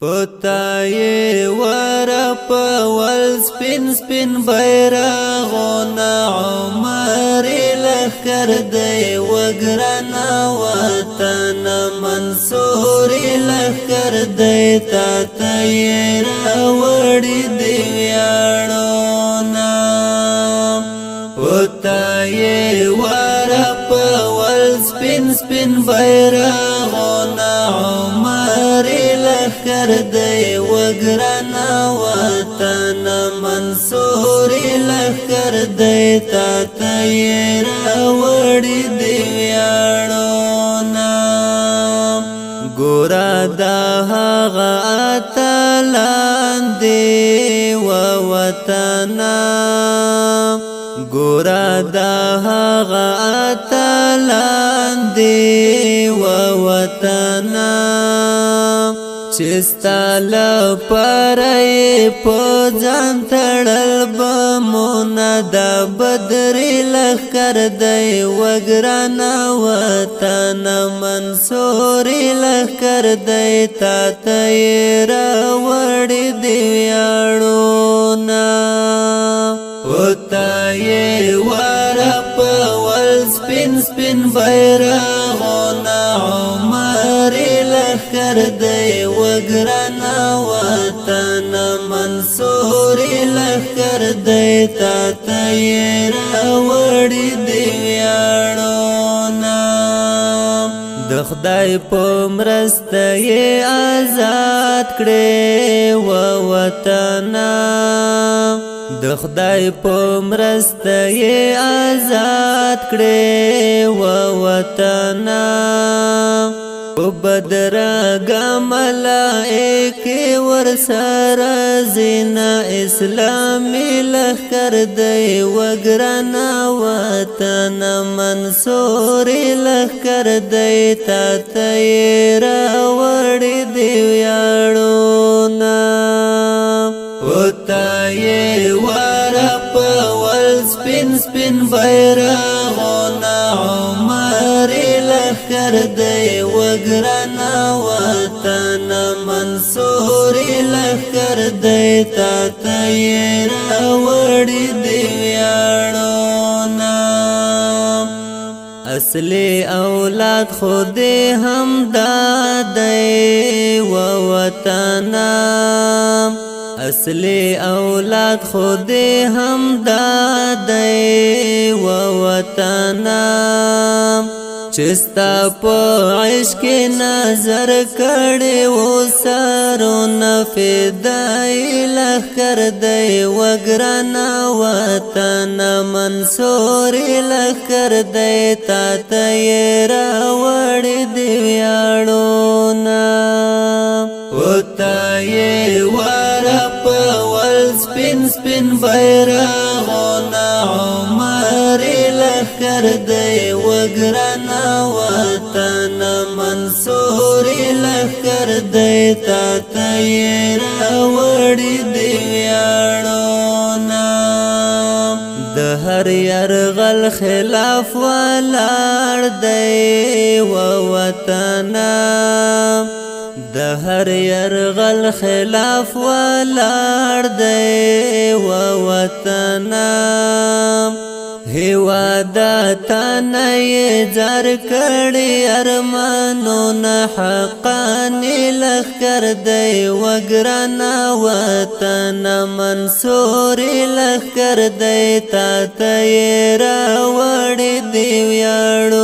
پتاي ورپ والسپین سپین بیرغونا عمر لخر دی وگرنا وطن منصور لخر دی تا تیر وڑی دی ویاڑونا پتاي ورپ والسپین سپین بیرغونا عمر لخر دی وگرنا وطن منصور لخر دی تا تیر وڑی دی ویاڑونا گورا دا هغا اتلان دی و وطنا گورا دا هغا اتلان دی و وطنا چستا لپرای پوزان تڑل بمونا دا بدری لخر دی وگرانا وطن منصوری لخر دی تا تیرا وڑی دی ویاڑونا پتاي ورپ والسپین سپین بیرغونا عمر لخر دی وگرنا وطن منصور لخر دی تا تیر وڑی دی ویاڑونا د خدای په مرسته یې آزاد کړې و وطن د خدای په مرسته یې آزاد کړې و وطن په بدرګه ملائکې ورسره زینا اسلامي لښکر دی وګرانه وطن منصور لښکر دی تا ته یې راوړې دی ویاړونه پتاي ورپ والسپین سپین بیرغونا عمر لخر دی وگرنا وطن منصور لخر دی تا تیر وڑی دی ویاڑونا اصلی اولاد خود هم دادی و وطنا اصلی اولاد خود هم دادی و وطنا چستا په عشق نظر کړي و سرونه فدای لخر دی وګرنا وطن منصور لخر دی تا ته راوړې دی ویاړونا پتاي ورپ والسپین سپین بیرغونا عمر لخر دی وگرنا وطن منصور لخر دی تا تیر وڑی دی ویاڑونا د هر یرغل خلاف ولاړ دی و وطنا د هر یرغل خلاف ولاړ دی و وطنا هیوادا تانای زر کړي ارمانونه حقانی لخر دی وګرنا وطن منصور لخر دی تا ته راوړې دی ویاړو